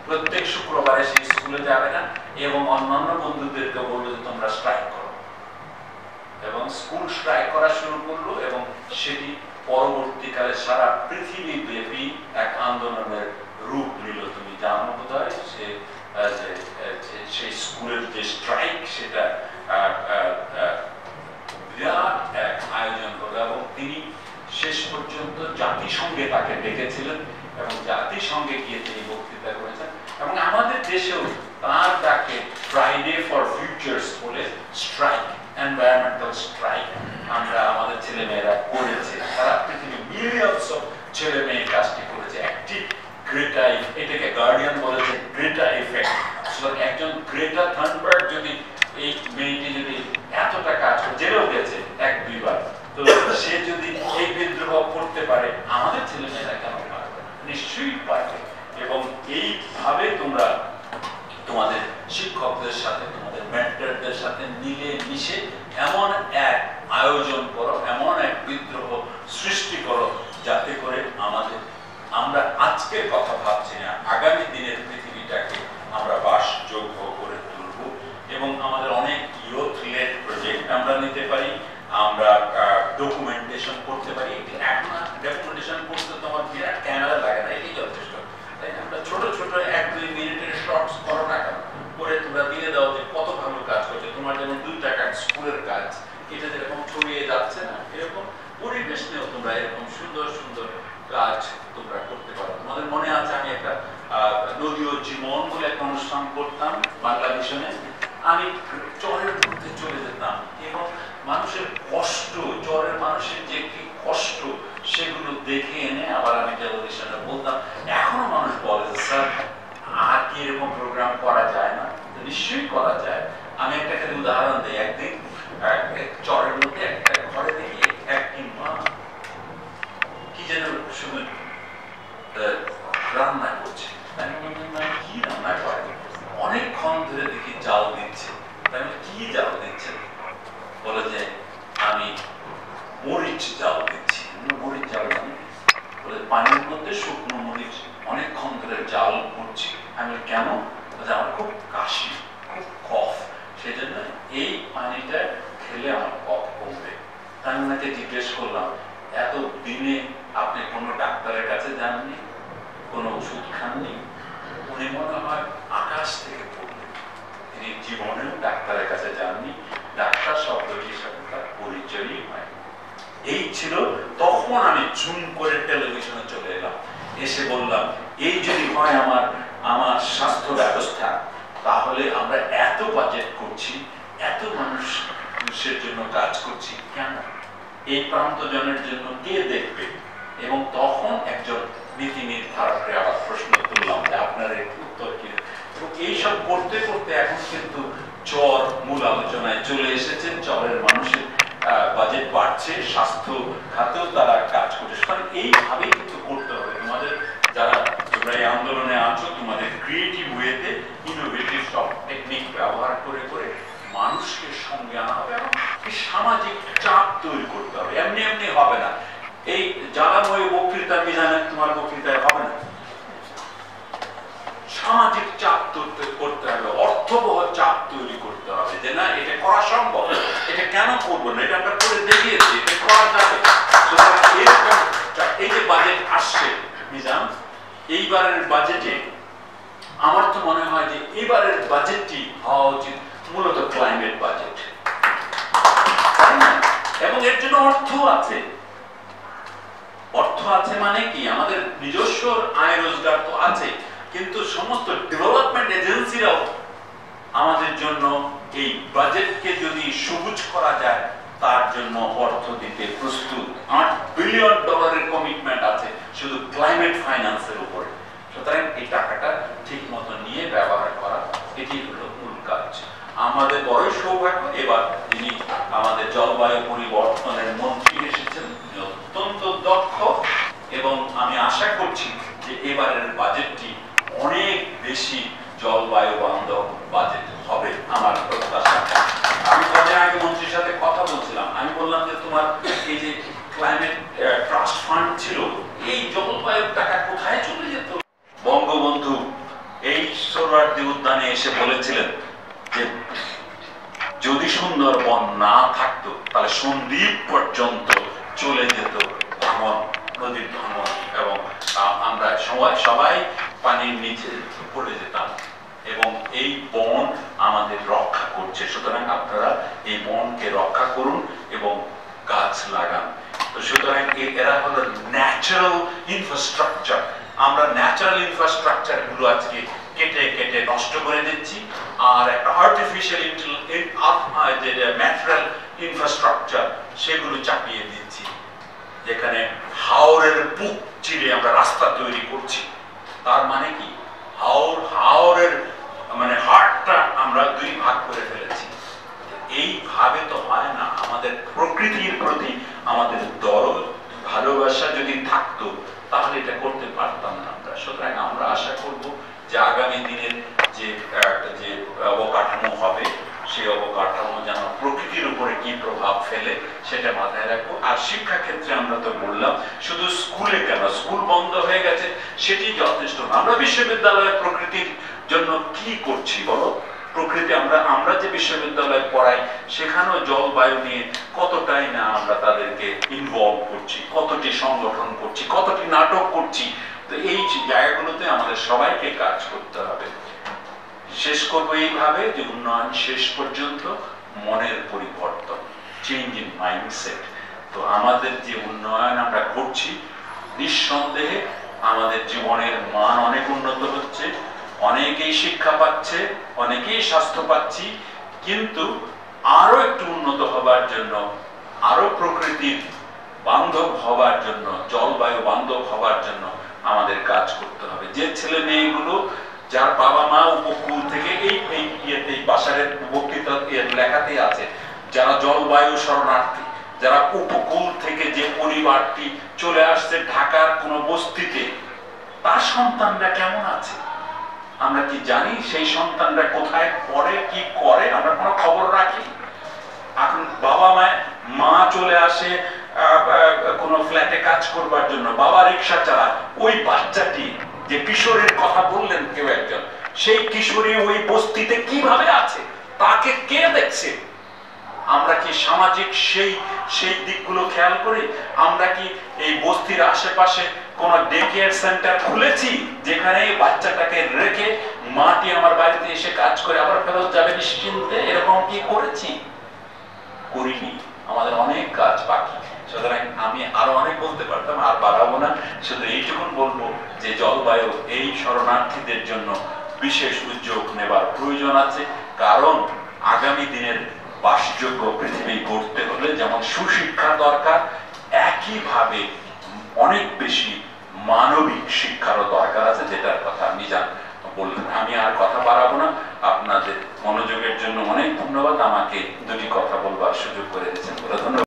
প্রত্যেক শুক্রবারে সেই স্কুলে যাবে না এবং অন্যান্য বন্ধুদেরকে বললো যে তোমরা স্ট্রাইক করো, এবং স্কুল স্ট্রাইক করা শুরু করলো এবং সেটি পরবর্তীকালে সারা পৃথিবী ব্যাপী এক আন্দোলনের রূপ নিল। তুমি জানো বোধহয় সেই স্কুলের যে স্ট্রাইক সেটা বিরাট এক আয়োজন করলো এবং তিনি শেষ পর্যন্ত জাতিসংঘে তাকে ডেকেছিলেন এবং জাতিসংঘে গিয়ে তিনি বক্তৃতা করেছেন এবং আমাদের দেশেও তার ডাকে ফ্রাইডে ফর ফিউচার্স বলে স্ট্রাইক, এনভায়রনমেন্টাল স্ট্রাইক আমরা আমাদের ছেলে মেয়েরা করেছে। সারা পৃথিবী মিলিয়নস অফ ছেলে মেয়ে কাজটি করেছে। একটি গ্রেটা, এটাকে গার্ডিয়ান বলেছে গ্রেটা ইফেক্ট। একজন গ্রেটা থানবার্গ যদি এই মেয়েটি যদি এতটা কাজ করে, জেলেও গেছে 1-2 বার, তো সে যদি এই বিদ্রোহ করতে পারে আমাদের ছেলে মেয়েরা কেন পারবে? নিশ্চয়ই পারবে। এবং এইভাবে তোমরা তোমাদের শিক্ষকদের সাথে, তোমাদের মেন্টরদের সাথে মিলে মিশে এমন এক আয়োজন করো, এমন এক বিদ্রোহ সৃষ্টি করো যাতে করে আমরা আজকের কথা ভাবছি না, আগামী দিনের পৃথিবীটাকে আমরা বাসযোগ্য করে তুলব। এবং আমাদের অনেক ইয়ুথ লেড প্রজেক্ট আমরা নিতে পারি, আমরা ডকুমেন্টেশন করতে পারি। এখন ডকুমেন্টেশন করতে তোমার বিরাট ক্যামেরা লাগে না, এটাই যথেষ্ট, তাই না? আমরা ছোট ছোট 1-2 মিনিটের শর্টস করো না কেন, করে তোমরা দিয়ে দাও যে কত ভালো কাজ করছে। তোমার যেমন 2 টাকার স্কুলের কাজ, এটা যেরকম ছড়িয়ে যাচ্ছে না, এরকম পরিবেশ নিয়েও তোমরা এরকম সুন্দর সুন্দর কাজ তোমরা করতে পারো। তোমাদের মনে আছে আমি একটা নদী ও জীবন বলে একটা অনুষ্ঠান করতাম বাংলাদেশে। আমি চরের মধ্যে চলে যেতাম এবং মানুষের কষ্ট, চরের মানুষের যে কি কষ্ট সেগুলো দেখে এনে আবার আমি টেলিভিশনে বলতাম। এখনো মানুষ বলে যে স্যার আর কি এরকম প্রোগ্রাম করা যায় না? নিশ্চয়ই করা যায়। আমি একটা খালি উদাহরণ দিই। একদিন চরের মধ্যে একটা ঘরে দেখি একটি মা কি যেন শুধু রান্না করছে। কি রান্না করে? অনেকক্ষণ ধরে দেখি জাল দিচ্ছে। কি জাল দিচ্ছে? বলে যে আমি মরিচ জাল দিচ্ছি। মরিচ জাল মানে বলে পানির মধ্যে শুকনো মরিচ অনেকক্ষণ ধরে জাল করছি। আমি কেন? আমার খুব কাশি, খুব কফ, সেই জন্য এই পানিটা খেলে আমার কফ কমবে। আমি ওনাকে জিজ্ঞেস করলাম, এত দিনে আপনি কোনো ডাক্তারের কাছে যাননি, কোনো ওষুধ খাননি? উনি মনে হয় আকাশ থেকে পড়লেন। তিনি জীবনেও ডাক্তারের কাছে যাননি, ডাক্তার শব্দটির সাথে তার পরিচয়ই হয়। এই ছিল। তখন আমি জুম করে টেলিভিশনে চলে এলাম, এসে বললাম এই যদি হয় আমার স্বাস্থ্য ব্যবস্থা, তাহলে আমরা এত বাজেট করছি, এত মানুষের জন্য কাজ করছি কেন? এই প্রান্তজনের জন্য কে দেখবে? এবং তখন একজন নীতি নির্ধারককে আবার প্রশ্ন তুললাম যে আপনার এর উত্তর কি? এবং এইসব করতে করতে এখন কিন্তু চর মূল আলোচনায় চলে এসেছে। চরের মানুষের বাজেট বাড়ছে, স্বাস্থ্য খাতেও তারা কাজ করছে। সুতরাং এইভাবেই কিন্তু করতে হবে। তোমাদের যারা তোমরা এই আন্দোলনে আছো, তোমাদের ক্রিয়েটিভ ওয়েতে ইনোভেটিভ সব টেকনিক ব্যবহার করে করে মানুষকে সঙ্গে আনা হবে এবং সামাজিক চাপ তৈরি করতে হবে। এমনি এমনি হবে না। এই জ্বালাময় বক্তৃতা বিধানে তোমার বক্তৃতায় হবে না। সামাজিক চাপ করতে হবে, অর্থবহ চাপ তৈরি করতে হবে যে না এটা করা সম্ভব, এটা কেন করবো না, এটা আমরা করে দেখিয়েছি, এটা করা যাবে। এই যে বাজেট আসছে নিজাম, এইবারের বাজেটে আমার তো মনে হয় যে এবারের বাজেটটি হওয়া উচিত মূলত ক্লাইমেট বাজেট, তাই না? এবং এর জন্য অর্থ আছে। অর্থ আছে মানে কি? আমাদের নিজস্ব আয় রোজগার তো আছে, কিন্তু সমস্ত ডেভেলপমেন্ট এজেন্সিরাও আমাদের জন্য এই বাজেটকে যদি সবুজ করা যায় তার জন্য অর্থ দিতে প্রস্তুত। $8 বিলিয়ন কমিটমেন্ট আছে শুধু ক্লাইমেট ফাইন্যান্সের উপরে। সুতরাং এই টাকাটা ঠিক মতো নিয়ে ব্যবহার করা, এটি হলো মূল কাজ। আমাদের বড় সৌভাগ্য, এবার যিনি আমাদের জলবায়ু পরিবর্তনের মন্ত্রী এসেছেন, অত্যন্ত দক্ষ, এবং আমি আশা করছি যে এবারের বাজেটটি অনেক বেশি জলবায়ু বান্ধব বাজেট হবে আমার প্রত্যাশা। আমি কদিন আগে মন্ত্রীর সাথে কথা বলছিলাম, আমি বললাম যে তোমার এই যে ক্লাইমেট ট্রাস্ট ফান্ড ছিল, এই জলবায়ুর টাকা কোথায় চলে যেত? বঙ্গবন্ধু এই সোহরাওয়ার্দী উদ্যানে এসে বলেছিলেন যে যদি সুন্দরবন না থাকতো তাহলে সন্দ্বীপ পর্যন্ত চলে যেত ভাঙন, নদীর ভাঙন, এবং আমরা সবাই পানির নিচে পড়ে যেতাম। এবং এই বন আমাদের রক্ষা করছে, সুতরাং আপনারা এই বনকে রক্ষা করুন এবং গাছ লাগান। তো সুতরাং এরা হলো ন্যাচারাল ইনফ্রাস্ট্রাকচার। আমরা ন্যাচারাল ইনফ্রাস্ট্রাকচার গুলো আজকে কেটে কেটে নষ্ট করে দিচ্ছি, আর একটা আর্টিফিশিয়াল ন্যাচারাল ইনফ্রাস্ট্রাকচার সেগুলো চাপিয়ে দিচ্ছি, যেখানে হাওরের বুক চিরে আমরা রাস্তা তৈরি করছি। তার মানে কি, হাওরের মানে হাড়টা আমরা দুই ভাগ করে ফেলেছি। এইভাবে তো হয় না। আমাদের প্রকৃতির প্রতি আমাদের দরদ ভালোবাসা যদি থাকতো তাহলে এটা করতে পারতাম না আমরা। সুতরাং আমরা আশা করব যে আগামী দিনের যে অবকাঠামো হবে সেই অবকাঠামো যেন প্রকৃতির উপরে কি প্রভাব ফেলে সেটা মাথায় রাখবো। আর শিক্ষা ক্ষেত্রে আমরা তো বললাম, শুধু স্কুলে কেন, স্কুল বন্ধ হয়ে গেছে সেটি যথেষ্ট না। আমরা বিশ্ববিদ্যালয়ে প্রকৃতির জন্য কি করছি বলো? প্রকৃতি আমরা যে বিশ্ববিদ্যালয়ে পড়াই সেখানেও জলবায়ু নিয়ে কতটাই না আমরা তাদেরকে ইনভলভ করছি, কতটি সংগঠন করছি, কতটি নাটক করছি। তো এই জায়গাগুলোতে আমাদের সবাইকে কাজ করতে হবে। শেষ করবো এইভাবে যে উন্নয়ন শেষ পর্যন্ত মনের পরিবর্তন, চেঞ্জ ইন মাইন্ডসেট। তো আমাদের যে উন্নয়ন আমরা করছি, নিঃসন্দেহে আমাদের জীবনের মান অনেক উন্নত হচ্ছে, অনেকেই শিক্ষা পাচ্ছে, অনেকেই স্বাস্থ্য পাচ্ছি, কিন্তু আরো একটু উন্নত হবার জন্য, আরো প্রকৃতির বান্ধব হবার জন্য, জলবায়ু বান্ধব হবার জন্য আমাদের কাজ করতে হবে। যে ছেলে মেয়েগুলো যার বাবা মা উপকূল থেকে এই বাসারের বক্তৃতা লেখাতেই আছে, যারা জলবায়ু শরণার্থী, যারা উপকূল থেকে যে পরিবারটি চলে আসছে ঢাকার কোন বস্তিতে, তার সন্তানরা কেমন আছে আমরা কি জানি? সেই সন্তানরা কোথায় পড়ে, কি করে, আমরা কোনো খবর রাখি? এখন বাবা মা চলে আসে কোন ফ্ল্যাটে কাজ করবার জন্য, বাবা রিক্সা চালায়, ওই বাচ্চাটি যে কিশোরীর কথা বললেন কেউ একজন, সেই কিশোরী ওই বস্তিতে কিভাবে আছে, তাকে কে দেখছে? আমরা কি সামাজিক সেই দিকগুলো খেয়াল করি? আমরা কি এই বস্তির আশেপাশে কোন ডে কেয়ার সেন্টার খুলেছি যেখানে বাচ্চাটাকে রেখে মাটি আমার বাড়িতে এসে কাজ করে আবার ফেরত যাবে নিশ্চিন্তে? এরকম কি করেছি? করিনি। আমাদের অনেক কাজ বাকি। সুতরাং আমি আরো অনেক বলতে পারতাম, আর বাড়াবো না। শুধু এইটুকুন বলবো যে জলবায়ু এই শরণার্থীদের জন্য বিশেষ উদ্যোগ নেবার প্রয়োজন আছে, কারণ আগামী দিনের বাসযোগ্য পৃথিবী গড়তে হলে যেমন সুশিক্ষা দরকার, একইভাবে অনেক বেশি মানবিক শিক্ষারও দরকার আছে, যেটার কথা আমি বললেন। আমি আর কথা বাড়াবো না। আপনাদের মনোযোগের জন্য অনেক ধন্যবাদ। আমাকে দুটি কথা বলবার সুযোগ করে দিয়েছেন, ধন্যবাদ।